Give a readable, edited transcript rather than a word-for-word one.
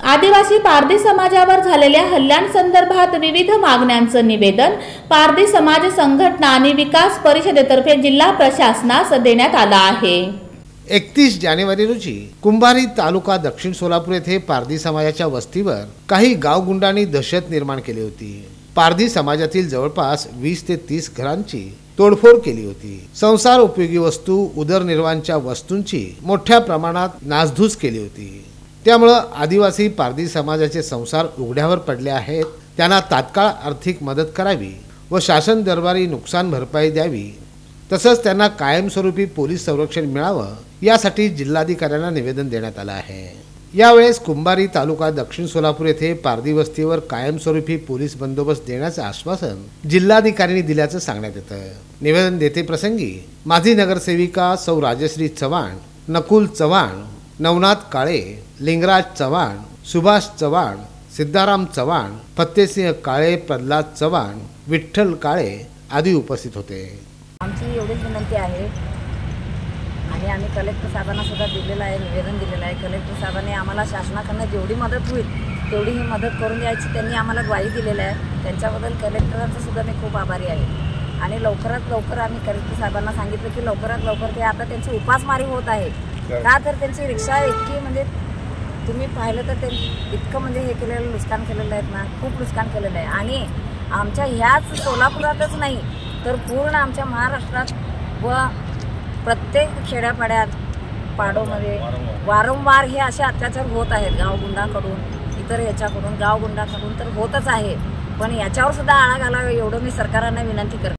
आदिवासी पारधी समाजावर झालेल्या हल्ल्यांसंदर्भात विविध मागण्यांचं निवेदन पारधी समाज संघटना आणि विकास परिषदेतर्फे जिल्हा प्रशासनास देण्यात आलं आहे। 31 जानेवारी रोजी कुंभारी तालुका दक्षिण सोलापूर येथे पारधी समाजाच्या वस्तीवर काही गावगुंडांनी दहशत निर्माण केली होती। पारधी समाजातील जवळपास 20 ते 30 घरांची तोडफोड केली होती। संसार उपयोगी वस्तू, उदरनिर्वाहाच्या वस्तूंची मोठ्या प्रमाणात नासधूस केली होती। त्यामुळे आदिवासी पारधी समाजाचे संसार उघड्यावर पडले आहेत। त्यांना तात्काळ आर्थिक मदत करावी व शासन दरबारी नुकसान भरपाई द्यावी, तसंच त्यांना कायमस्वरूपी पोलीस संरक्षण मिळावं यासाठी जिल्हाधिकाऱ्यांना निवेदन देण्यात आलं आहे। यावेळेस कुंभारी तालुका दक्षिण सोलापूर येथे पारधी वस्तीवर कायमस्वरूपी पोलीस बंदोबस्त देण्याचे आश्वासन जिल्हाधिकाऱ्यांनी दिल्याचं सांगण्यात येतं। निवेदन देते प्रसंगी माजी नगरसेविका सौ राजश्री चव्हाण, नकुल चव्हाण, नवनाथ काळे, लिंगराज चव्हाण, सुभाष चव्हाण, सिद्धाराम चव्हाण, फत्तेसिंह काळे, प्रल्हाद चव्हाण, विठ्ठल काळे आदी उपस्थित होते। आमची एवढीच विनंती आहे आणि आम्ही कलेक्टर साहेबांना सुद्धा दिलेलं आहे, निवेदन दिलेलं आहे। कलेक्टर साहेबांनी आम्हाला शासनाकडून जेवढी मदत होईल तेवढी ही मदत करून द्यायची त्यांनी आम्हाला ग्वाही दिलेली आहे। त्यांच्याबद्दल कलेक्टरांचं सुद्धा मी खूप आभारी आहे आणि लवकरात लवकर आम्ही कलेक्टर साहेबांना सांगितलं की लवकरात लवकर ते आता त्यांची उपासमारी होत आहे। का तर त्यांची रिक्षा इतकी म्हणजे तुम्ही पाहिलं तर ते इतकं म्हणजे हे केलेलं नुकसान केलेलं आहेत ना, खूप नुकसान केलेलं आहे। आणि आमच्या ह्याच सोलापुरातच नाही तर पूर्ण आमच्या महाराष्ट्रात व प्रत्येक खेड्यापाड्यात पाडोमध्ये वारंवार हे असे अत्याचार होत आहेत। गावगुंडाकडून, इतर ह्याच्याकडून, गावगुंडाकडून तर होतच आहे, पण याच्यावर सुद्धा आळा घालावा एवढं मी सरकारांना विनंती करते।